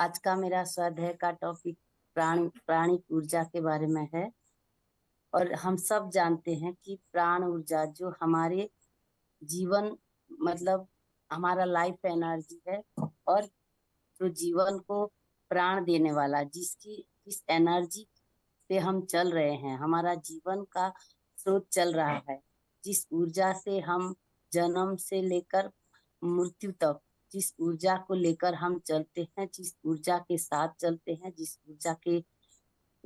आज का मेरा स्वाध्याय का टॉपिक प्राणिक ऊर्जा के बारे में है। और हम सब जानते हैं कि प्राण ऊर्जा जो हमारे जीवन मतलब हमारा लाइफ एनर्जी है। और जो जीवन को प्राण देने वाला जिसकी इस एनर्जी से हम चल रहे हैं, हमारा जीवन का स्रोत चल रहा है। जिस ऊर्जा से हम जन्म से लेकर मृत्यु तक, जिस ऊर्जा को लेकर हम चलते हैं, जिस ऊर्जा के साथ चलते हैं, जिस ऊर्जा के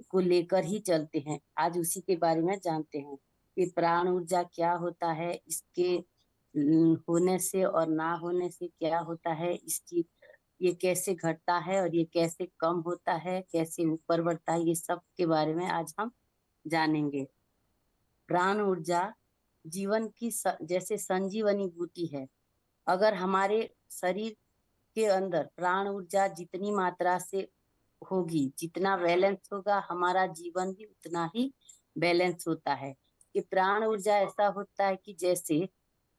को लेकर ही चलते हैं, आज उसी के बारे में जानते हैं कि प्राण ऊर्जा क्या होता है, इसके होने से और ना होने से क्या होता है, इसकी ये कैसे घटता है और ये कैसे कम होता है, कैसे ऊपर बढ़ता है, ये सब के बारे में आज हम जानेंगे। प्राण ऊर्जा जीवन की जैसे संजीवनी बूटी है। अगर हमारे शरीर के अंदर प्राण ऊर्जा जितनी मात्रा से होगी, जितना बैलेंस होगा, हमारा जीवन भी उतना ही बैलेंस होता है। ये प्राण ऊर्जा ऐसा होता है कि जैसे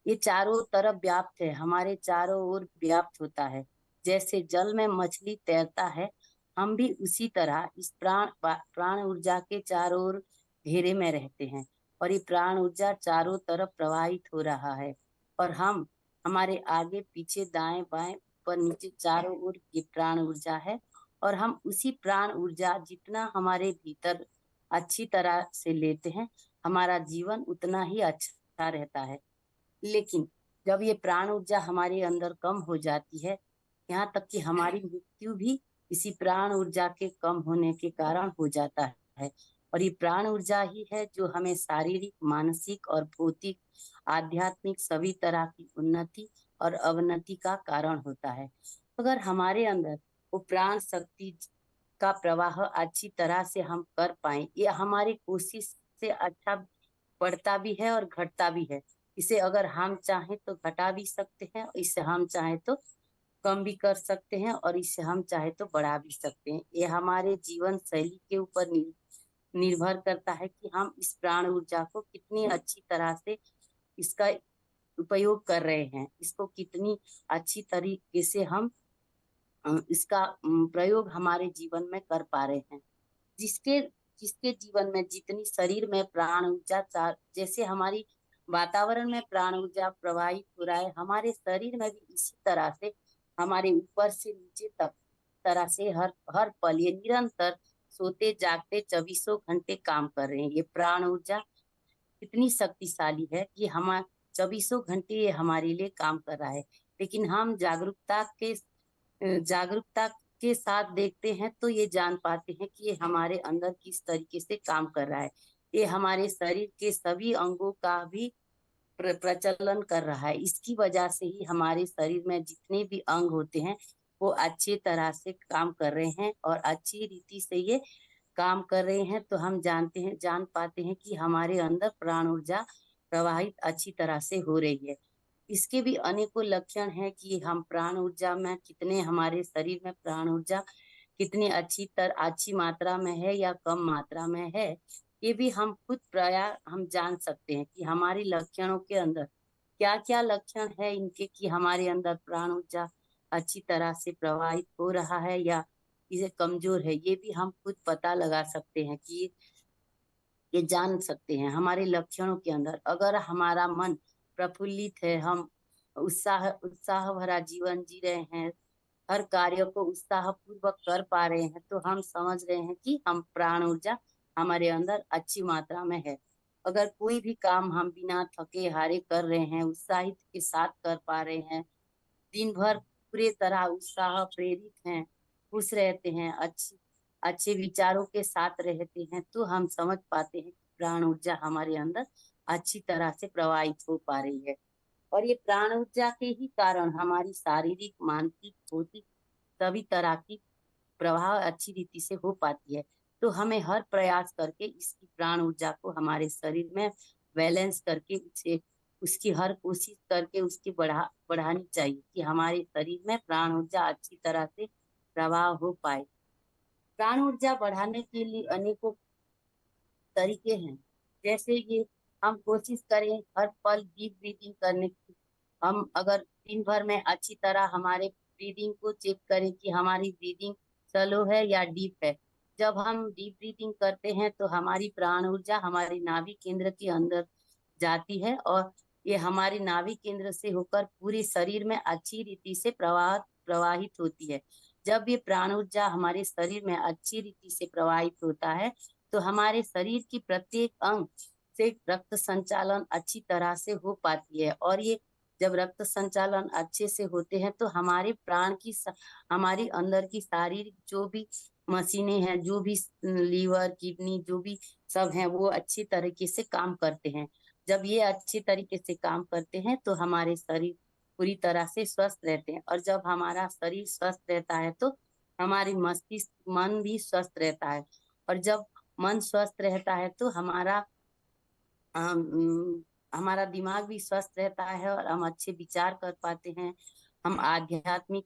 ये चारों तरफ व्याप्त है, हमारे चारों ओर व्याप्त होता है। जैसे जल में मछली तैरता है, हम भी उसी तरह इस प्राण ऊर्जा के चारों ओर घेरे में रहते हैं। और ये प्राण ऊर्जा चारों तरफ प्रवाहित हो रहा है। और हम हमारे आगे पीछे दाएं बाएं ऊपर नीचे चारों ओर ये प्राण ऊर्जा है। और हम उसी प्राण ऊर्जा जितना हमारे भीतर अच्छी तरह से लेते हैं, हमारा जीवन उतना ही अच्छा रहता है। लेकिन जब ये प्राण ऊर्जा हमारे अंदर कम हो जाती है, यहाँ तक कि हमारी मृत्यु भी इसी प्राण ऊर्जा के कम होने के कारण हो जाता है। और ये प्राण ऊर्जा ही है जो हमें शारीरिक, मानसिक और भौतिक, आध्यात्मिक सभी तरह की उन्नति और अवनति का कारण होता है। अगर हमारे अंदर वो प्राण शक्ति का प्रवाह अच्छी तरह से हम कर पाए, ये हमारी कोशिश से अच्छा बढ़ता भी है और घटता भी है। इसे अगर हम चाहें तो घटा भी सकते हैं, इसे हम चाहें तो कम भी कर सकते हैं, और इसे हम चाहे तो बढ़ा भी सकते हैं। ये हमारे जीवन शैली के ऊपर निर्भर करता है कि हम इस प्राण ऊर्जा को कितनी अच्छी तरह से इसका उपयोग कर रहे हैं, इसको कितनी अच्छी तरीके से हम इसका प्रयोग हमारे जीवन में कर पा रहे हैं। जिसके जिसके जीवन में जितनी शरीर में प्राण ऊर्जा जैसे हमारी वातावरण में प्राण ऊर्जा प्रवाहित हो रहा है, हमारे शरीर में भी इसी तरह से हमारे ऊपर से नीचे तक तरह से हर हर पल ये निरंतर सोते जागते 24 घंटे काम कर रहे हैं। ये प्राण ऊर्जा इतनी शक्तिशाली है कि हम 24 घंटे ये हमारे लिए काम कर रहा है। लेकिन हम जागरूकता के साथ देखते हैं तो ये जान पाते हैं कि ये हमारे अंदर किस तरीके से काम कर रहा है। ये हमारे शरीर के सभी अंगों का भी प्रचलन कर रहा है। इसकी वजह से ही हमारे शरीर में जितने भी अंग होते हैं वो अच्छी तरह से काम कर रहे हैं और अच्छी रीति से ये काम कर रहे हैं। तो हम जान पाते हैं कि हमारे अंदर प्राण ऊर्जा प्रवाहित अच्छी तरह से हो रही है। इसके भी अनेकों लक्षण हैं कि हम प्राण ऊर्जा में कितने, हमारे शरीर में प्राण ऊर्जा कितनी अच्छी मात्रा में है या कम मात्रा में है। ये भी हम खुद प्रयास हम जान सकते हैं कि हमारे लक्षणों के अंदर क्या क्या लक्षण है इनके, कि हमारे अंदर प्राण ऊर्जा अच्छी तरह से प्रवाहित हो रहा है या इसे कमजोर है। ये भी हम खुद पता लगा सकते हैं कि ये जान सकते हैं हमारे लक्षणों के अंदर। अगर हमारा मन प्रफुल्लित है, हम उत्साह उत्साह भरा जीवन जी रहे हैं, हर कार्य को उत्साह पूर्वक कर पा रहे हैं, तो हम समझ रहे हैं कि हम प्राण ऊर्जा हमारे अंदर अच्छी मात्रा में है। अगर कोई भी काम हम बिना थके हारे कर रहे हैं, उत्साहित के साथ कर पा रहे हैं, दिन भर पूरे तरह उत्साह प्रेरित हैं, खुश रहते हैं, अच्छे विचारों के साथ रहते हैं, तो हम समझ पाते हैं कि प्राण ऊर्जा हमारे अंदर अच्छी तरह से प्रवाहित हो पा रही है। और ये प्राण ऊर्जा के ही कारण हमारी शारीरिक, मानसिक, भौतिक सभी तरह की प्रवाह अच्छी रीति से हो पाती है। तो हमें हर प्रयास करके इसकी प्राण ऊर्जा को हमारे शरीर में बैलेंस करके उसे उसकी हर कोशिश करके उसकी बढ़ानी चाहिए कि हमारे शरीर में प्राण ऊर्जा अच्छी तरह से प्रवाह हो पाए। प्राण ऊर्जा बढ़ाने के लिए अनेकों तरीके हैं। जैसे ये हम कोशिश करें हर पल डीप ब्रीदिंग करने की। हम अगर दिन भर में अच्छी तरह हमारे ब्रीदिंग को चेक करें कि हमारी ब्रीदिंग शैलो है या डीप है। जब हम डीप ब्रीथिंग करते हैं तो हमारी प्राण ऊर्जा हमारी नाभि केंद्र के अंदर जाती है, और ये हमारे नाभि केंद्र से होकर पूरे शरीर में अच्छी रीति से प्रवाहित होती है। जब ये प्राण ऊर्जा हमारे शरीर में अच्छी रीति से प्रवाहित होता है तो हमारे शरीर की प्रत्येक अंग से रक्त संचालन अच्छी तरह से हो पाती है। और ये जब रक्त संचालन अच्छे से होते हैं तो हमारे प्राण की हमारी अंदर की शारीरिक जो भी मशीनें हैं, जो भी लीवर किडनी जो भी सब हैं, वो अच्छी तरीके से काम करते हैं। जब ये अच्छी तरीके से काम करते हैं तो हमारे शरीर पूरी तरह से स्वस्थ रहते हैं। और जब हमारा शरीर स्वस्थ रहता है तो हमारी मस्तिष्क मन भी स्वस्थ रहता है। और जब मन स्वस्थ रहता है तो हमारा दिमाग भी स्वस्थ रहता है और हम अच्छे विचार कर पाते हैं। हम आध्यात्मिक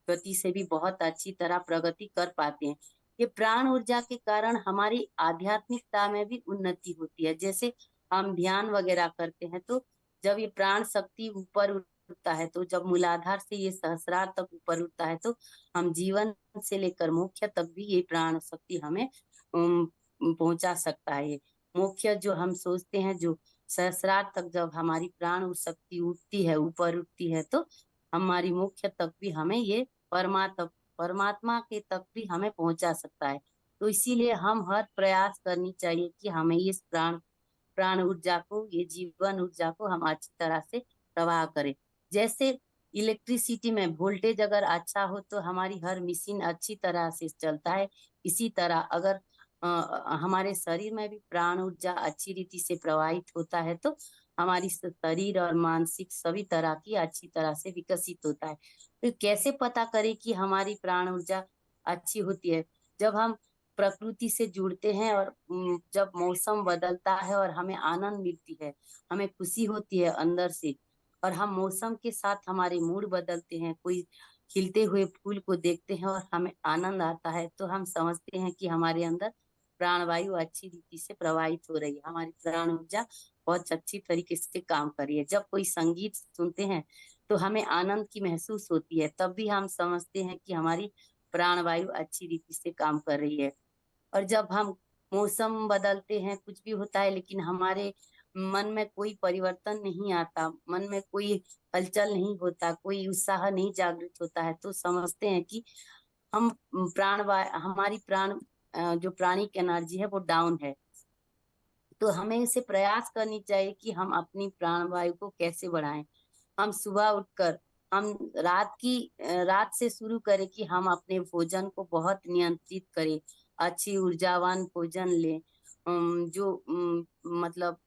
गति से भी बहुत अच्छी तरह प्रगति कर पाते हैं। ये प्राण ऊर्जा के कारण हमारी आध्यात्मिकता में भी उन्नति होती है। जैसे हम ध्यान वगैरह करते हैं तो जब ये प्राण शक्ति ऊपर उठता है, तो जब मूलाधार से ये सहस्रार तक ऊपर उठता है तो हम जीवन से लेकर मोक्ष तक भी ये प्राण शक्ति हमें पहुंचा सकता है। ये मुख्य जो हम सोचते हैं, जो सहस्रार तक जब हमारी प्राण शक्ति उठती है, ऊपर उठती है, तो हमारी मुख्य तक भी हमें ये परमात्मा परमात्मा के तक भी हमें पहुंचा सकता है। तो इसीलिए हम हर प्रयास करनी चाहिए कि हमें इस प्राण प्राण ऊर्जा को, ये जीवन ऊर्जा को हम अच्छी तरह से प्रवाह करें। जैसे इलेक्ट्रिसिटी में वोल्टेज अगर अच्छा हो तो हमारी हर मशीन अच्छी तरह से चलता है। इसी तरह अगर हमारे शरीर में भी प्राण ऊर्जा अच्छी रीति से प्रवाहित होता है तो हमारी शरीर और मानसिक सभी तरह की अच्छी तरह से विकसित होता है। तो कैसे पता करें कि हमारी प्राण ऊर्जा अच्छी होती है? जब हम प्रकृति से जुड़ते हैं और जब मौसम बदलता है और हमें आनंद मिलती है, हमें खुशी होती है अंदर से, और हम मौसम के साथ हमारे मूड बदलते हैं, कोई खिलते हुए फूल को देखते हैं और हमें आनंद आता है, तो हम समझते हैं कि हमारे अंदर प्राणवायु अच्छी रीति से प्रवाहित हो रही है, हमारी प्राण ऊर्जा बहुत अच्छी तरीके से काम कर रही है। जब कोई संगीत सुनते हैं तो हमें आनंद की महसूस होती है, तब भी हम समझते हैं कि हमारी प्राणवायु अच्छी रीति से काम कर रही है। और जब हम मौसम बदलते हैं, कुछ भी होता है, लेकिन हमारे मन में कोई परिवर्तन नहीं आता, मन में कोई हलचल नहीं होता, कोई उत्साह नहीं जागृत होता है, तो समझते हैं कि हम हमारी जो प्राणिक एनर्जी है वो डाउन है। तो हमें इसे प्रयास करनी चाहिए कि हम अपनी प्राणवायु को कैसे बढ़ाएं। हम सुबह उठकर हम रात से शुरू करें कि हम अपने भोजन को बहुत नियंत्रित करें, अच्छी ऊर्जावान भोजन लें। जो मतलब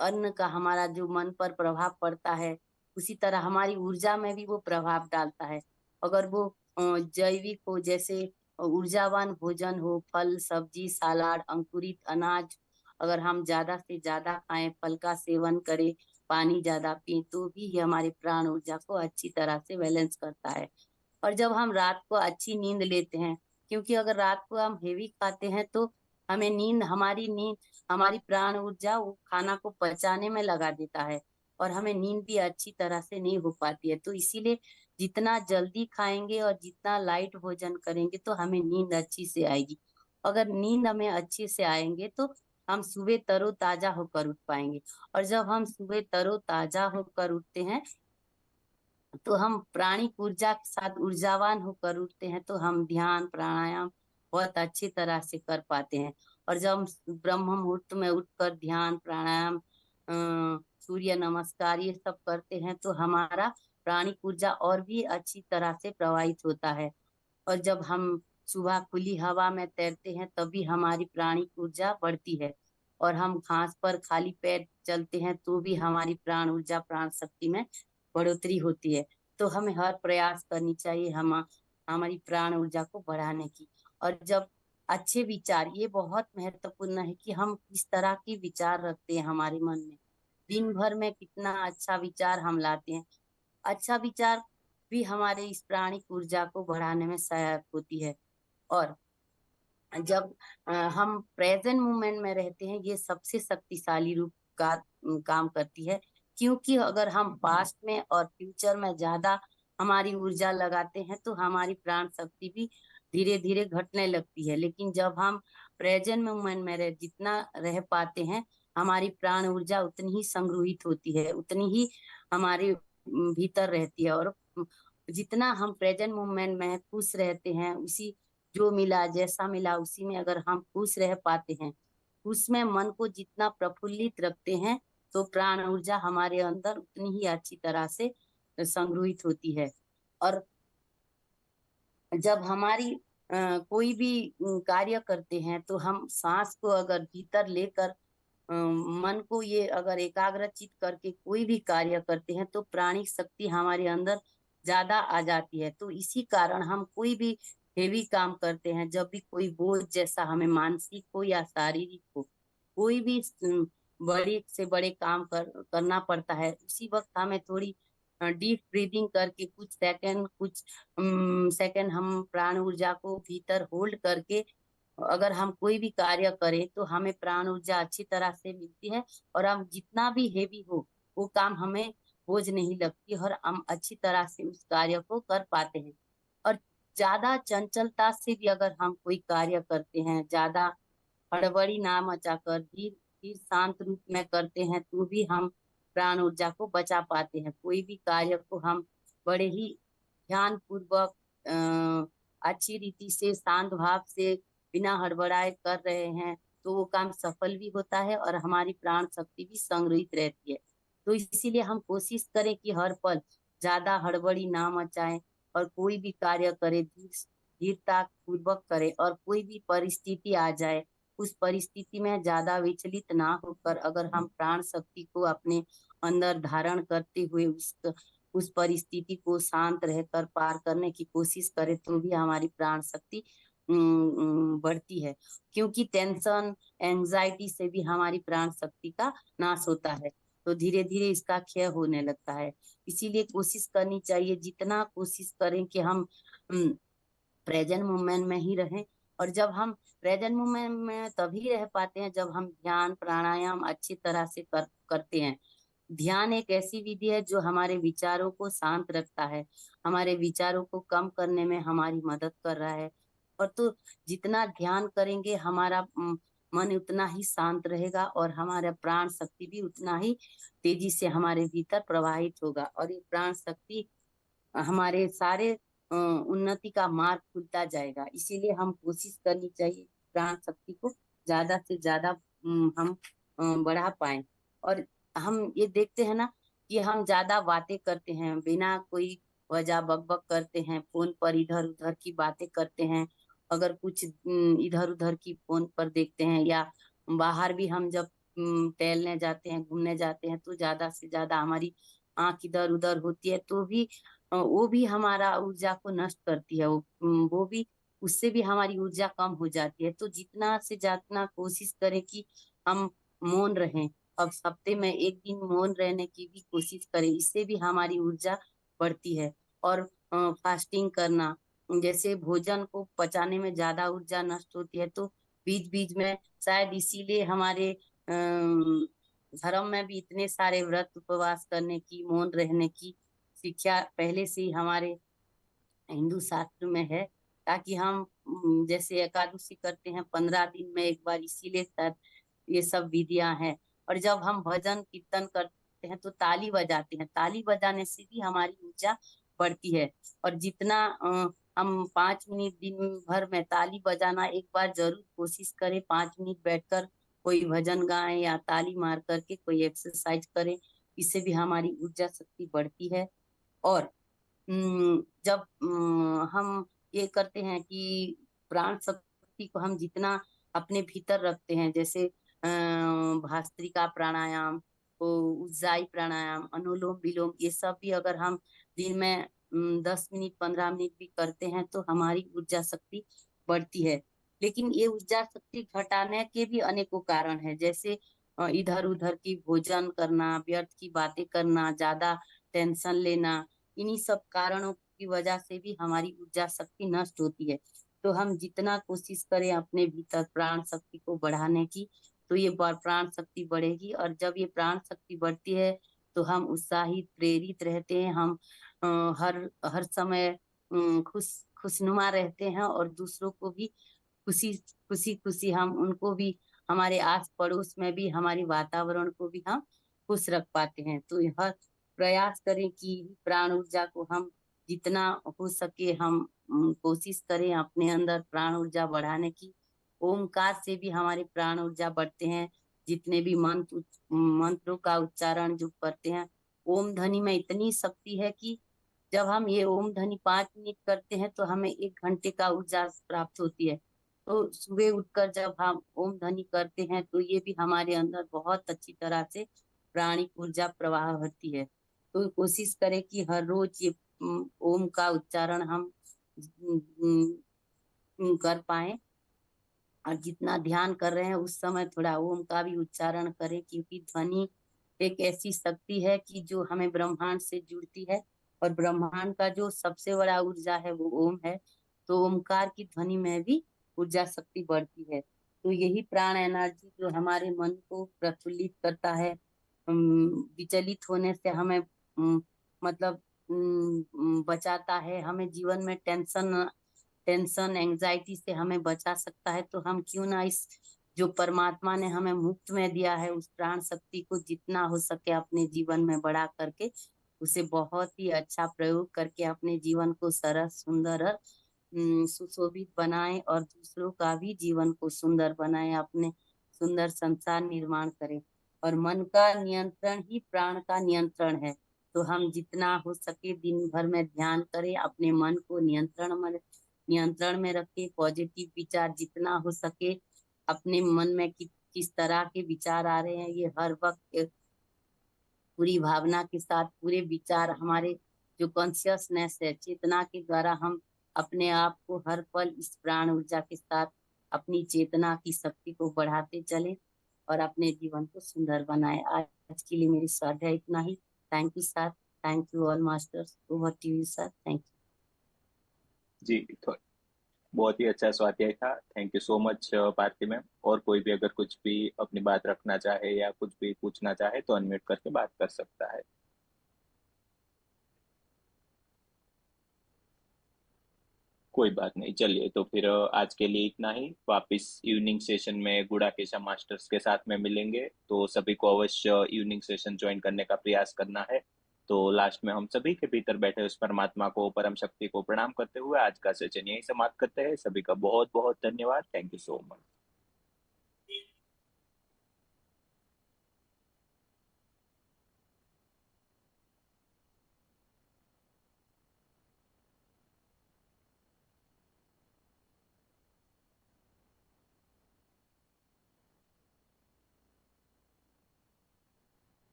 अन्न का हमारा जो मन पर प्रभाव पड़ता है, उसी तरह हमारी ऊर्जा में भी वो प्रभाव डालता है। अगर वो जैविक हो, जैसे ऊर्जावान भोजन हो, फल सब्जी सलाद अंकुरित अनाज अगर हम ज्यादा से ज्यादा खाएं, फल का सेवन करें, पानी ज्यादा पिए, तो भी ये हमारी प्राण ऊर्जा को अच्छी तरह से बैलेंस करता है। और जब हम रात को अच्छी नींद लेते हैं, क्योंकि अगर रात को हम हेवी खाते हैं तो हमारी नींद हमारी प्राण ऊर्जा वो खाना को पचाने में लगा देता है, और हमें नींद भी अच्छी तरह से नहीं हो पाती है। तो इसीलिए जितना जल्दी खाएंगे और जितना लाइट भोजन करेंगे तो हमें नींद अच्छी से आएगी। अगर नींद हमें अच्छे से आएंगे तो हम सुबह तरोताजा होकर उठ पाएंगे। और जब हम सुबह तरोताजा होकर उठते हैं तो हम प्राणिक ऊर्जा के साथ ऊर्जावान होकर उठते हैं, तो हम ध्यान प्राणायाम बहुत अच्छी तरह से कर पाते हैं। और जब हम ब्रह्म मुहूर्त में उठकर ध्यान प्राणायाम सूर्य नमस्कार ये सब करते हैं तो हमारा प्राणिक ऊर्जा और भी अच्छी तरह से प्रवाहित होता है। और जब हम सुबह खुली हवा में तैरते हैं तभी हमारी प्राणिक ऊर्जा बढ़ती है। और हम घास पर खाली पैर चलते हैं तो भी हमारी प्राण ऊर्जा प्राण शक्ति में बढ़ोतरी होती है। तो हमें हर प्रयास करनी चाहिए हमारी प्राण ऊर्जा को बढ़ाने की। और जब अच्छे विचार, ये बहुत महत्वपूर्ण है कि हम किस तरह की विचार रखते हैं हमारे मन में, दिन भर में कितना अच्छा विचार हम लाते हैं। अच्छा विचार भी हमारे इस प्राणिक ऊर्जा को बढ़ाने में सहायक होती है। और जब हम प्रेजेंट मोमेंट में रहते हैं, ये सबसे शक्तिशाली रूप का काम करती है। क्योंकि अगर हम पास्ट में और फ्यूचर में ज्यादा हमारी ऊर्जा लगाते हैं तो हमारी प्राण शक्ति भी धीरे धीरे घटने लगती है। लेकिन जब हम प्रेजेंट मोमेंट में जितना रह पाते हैं, हमारी प्राण ऊर्जा उतनी ही संग्रहित होती है, उतनी ही हमारे भीतर रहती है। और जितना हम प्रेजेंट मोमेंट में खुश रहते हैं, उसी जो मिला जैसा मिला उसी में अगर हम खुश रह पाते हैं, उसमें मन को जितना प्रफुल्लित रखते हैं, तो प्राण ऊर्जा हमारे अंदर उतनी ही अच्छी तरह से संग्रहित होती है। और जब हमारी कोई भी कार्य करते हैं तो हम सांस को अगर भीतर लेकर मन को ये अगर एकाग्रचित करके कोई भी कार्य करते हैं तो प्राणिक शक्ति हमारे अंदर ज्यादा आ जाती है। तो इसी कारण हम कोई भी हेवी काम करते हैं, जब भी कोई बोझ जैसा हमें मानसिक हो या शारीरिक हो, कोई भी बड़े से बड़े काम करना पड़ता है, उसी वक्त हमें थोड़ी डीप ब्रीदिंग करके कुछ सेकंड हम प्राण ऊर्जा को भीतर होल्ड करके अगर हम कोई भी कार्य करें तो हमें प्राण ऊर्जा अच्छी तरह से मिलती है। और हम जितना भी हेवी हो वो काम हमें बोझ नहीं लगती और हम अच्छी तरह से उस कार्य को कर पाते हैं। और ज्यादा चंचलता से भी अगर हम कोई कार्य करते हैं, ज्यादा हड़बड़ी ना मचाकर धीर धीर शांत रूप में करते हैं, तो भी हम प्राण ऊर्जा को बचा पाते हैं। कोई भी कार्य को हम बड़े ही ध्यान पूर्वक अच्छी रीति से शांत भाव से बिना हड़बड़ाए कर रहे हैं, तो वो काम सफल भी होता है और हमारी प्राण शक्ति भी संग्रहित रहती है। तो इसीलिए हम कोशिश करें कि हर पल ज्यादा हड़बड़ी ना मचाएं और कोई भी कार्य करें धीरता पूर्वक करें। और कोई भी परिस्थिति आ जाए, उस परिस्थिति में ज्यादा विचलित ना होकर अगर हम प्राण शक्ति को अपने अंदर धारण करते हुए उस परिस्थिति को शांत रहकर पार करने की कोशिश करें, तो भी हमारी प्राण शक्ति बढ़ती है। क्योंकि टेंशन एंजाइटी से भी हमारी प्राण शक्ति का नाश होता है, तो धीरे धीरे इसका क्षय होने लगता है। इसीलिए कोशिश करनी चाहिए, जितना कोशिश करें कि हम प्रेजेंट मोमेंट में ही रहें। और जब हम प्रेजेंट मोमेंट में तभी रह पाते हैं जब हम ध्यान प्राणायाम अच्छी तरह से करते हैं। ध्यान एक ऐसी विधि है जो हमारे विचारों को शांत रखता है, हमारे विचारों को कम करने में हमारी मदद कर रहा है। और तो जितना ध्यान करेंगे हमारा मन उतना ही शांत रहेगा और हमारा प्राण शक्ति भी उतना ही तेजी से हमारे भीतर प्रवाहित होगा। और ये प्राण शक्ति हमारे सारे उन्नति का मार्ग खुलता जाएगा। इसीलिए हम कोशिश करनी चाहिए प्राण शक्ति को ज्यादा से ज्यादा हम बढ़ा पाए। और हम ये देखते हैं ना कि हम ज्यादा बातें करते हैं, बिना कोई वजह बकबक करते हैं, फोन पर इधर उधर की बातें करते हैं। अगर कुछ इधर उधर की फोन पर देखते हैं, या बाहर भी हम जब टहलने जाते हैं घूमने जाते हैं, तो ज्यादा से ज्यादा हमारी आंख इधर उधर होती है, तो भी वो भी हमारा ऊर्जा को नष्ट करती है। वो भी उससे भी हमारी ऊर्जा कम हो जाती है। तो जितना से जितना कोशिश करें कि हम मौन रहें। अब हफ्ते में एक दिन मौन रहने की भी कोशिश करें, इससे भी हमारी ऊर्जा बढ़ती है। और फास्टिंग करना, जैसे भोजन को पचाने में ज्यादा ऊर्जा नष्ट होती है, तो बीच बीच में शायद इसीलिए हमारे धर्म में भी इतने सारे व्रत उपवास करने की, मौन रहने की शिक्षा पहले से ही हमारे हिंदू शास्त्र में है। ताकि हम जैसे एकादशी करते हैं 15 दिन में एक बार, इसीलिए शायद ये सब विधियां हैं। और जब हम भजन कीर्तन करते हैं तो ताली बजाते हैं, ताली बजाने से भी हमारी ऊर्जा बढ़ती है। और जितना हम 5 मिनट दिन भर में ताली बजाना एक बार जरूर कोशिश करें, 5 मिनट बैठकर कोई भजन गाएं या ताली मार करके कोई एक्सरसाइज करें, इससे भी हमारी ऊर्जा शक्ति बढ़ती है। और जब हम ये करते हैं कि प्राण शक्ति को हम जितना अपने भीतर रखते हैं, जैसे भस्त्रिका प्राणायाम, उज्जाई प्राणायाम, अनुलोम विलोम, ये सब भी अगर हम दिन में 10 मिनट 15 मिनट भी करते हैं तो हमारी ऊर्जा शक्ति बढ़ती है। लेकिन ये ऊर्जा शक्ति घटाने के भी अनेकों कारण है, जैसे इधर उधर की भोजन करना, व्यर्थ की बातें करना, ज्यादा टेंशन लेना, इन्हीं सब कारणों की वजह से भी हमारी ऊर्जा शक्ति नष्ट होती है। तो हम जितना कोशिश करें अपने भीतर प्राण शक्ति को बढ़ाने की, तो ये प्राण शक्ति बढ़ेगी। और जब ये प्राण शक्ति बढ़ती है तो हम उत्साहित प्रेरित रहते हैं, हम हर हर समय खुशनुमा रहते हैं, और दूसरों को भी खुशी खुशी खुशी हम उनको भी, हमारे आस पड़ोस में भी हमारे वातावरण को भी हम खुश रख पाते हैं। तो यह प्रयास करें कि प्राण ऊर्जा को हम जितना हो सके हम कोशिश करें अपने अंदर प्राण ऊर्जा बढ़ाने की। ओमकार से भी हमारे प्राण ऊर्जा बढ़ते हैं। जितने भी मंत्रों का उच्चारण जो करते हैं, ओम ध्वनि में इतनी शक्ति है कि जब हम ये ओम ध्वनि 5 मिनट करते हैं तो हमें 1 घंटे का ऊर्जा प्राप्त होती है। तो सुबह उठकर जब हम ओम ध्वनि करते हैं तो ये भी हमारे अंदर बहुत अच्छी तरह से प्राणिक ऊर्जा प्रवाह होती है। तो कोशिश करें कि हर रोज ये ओम का उच्चारण हम कर पाए। और जितना ध्यान कर रहे हैं उस समय थोड़ा ओम का भी उच्चारण करें, क्योंकि ध्वनि एक ऐसी शक्ति है कि जो हमें ब्रह्मांड से जुड़ती है, और ब्रह्मांड का जो सबसे बड़ा ऊर्जा है वो ओम है। तो ओमकार की ध्वनि में भी ऊर्जा शक्ति बढ़ती है। तो यही प्राण एनर्जी जो हमारे मन को प्रफुल्लित करता है, विचलित होने से हमें मतलब बचाता है, हमें जीवन में टेंशन एंजाइटी से हमें बचा सकता है। तो हम क्यों ना इस जो परमात्मा ने हमें मुफ्त में दिया है उस प्राण शक्ति को जितना हो सके अपने जीवन में बढ़ा करके उसे बहुत ही अच्छा प्रयोग करके अपने जीवन को सरस सुंदर और सुशोभित बनाएं, और दूसरों का भी जीवन को सुंदर बनाएं, अपने सुंदर संसार निर्माण करें। और मन का नियंत्रण ही प्राण का नियंत्रण है। तो हम जितना हो सके दिन भर में ध्यान करें, अपने मन को नियंत्रण में रखें। पॉजिटिव विचार जितना हो सके अपने मन में किस तरह के विचार आ रहे हैं, ये हर वक्त पूरी भावना के साथ पूरे विचार हमारे जो कॉन्शियसनेस है, चेतना के द्वारा हम अपने आप को हर पल इस प्राण ऊर्जा के साथ अपनी चेतना की शक्ति को बढ़ाते चले और अपने जीवन को सुंदर बनाए। आज के लिए मेरी स्वाध्याय इतना ही। Thank you sir. Thank you all masters. Over to you sir. Thank you. जी, तो बहुत ही अच्छा स्वाध्याय था। Thank you so much Bharti ma'am. और कोई भी अगर कुछ भी अपनी बात रखना चाहे या कुछ भी पूछना चाहे तो अनम्यूट करके बात कर सकता है। कोई बात नहीं, चलिए तो फिर आज के लिए इतना ही। वापस इवनिंग सेशन में गुड़ाकेशा मास्टर्स के साथ में मिलेंगे, तो सभी को अवश्य इवनिंग सेशन ज्वाइन करने का प्रयास करना है। तो लास्ट में हम सभी के भीतर बैठे उस परमात्मा को, परम शक्ति को प्रणाम करते हुए आज का सेशन यही समाप्त करते हैं। सभी का बहुत बहुत धन्यवाद। Thank you so much.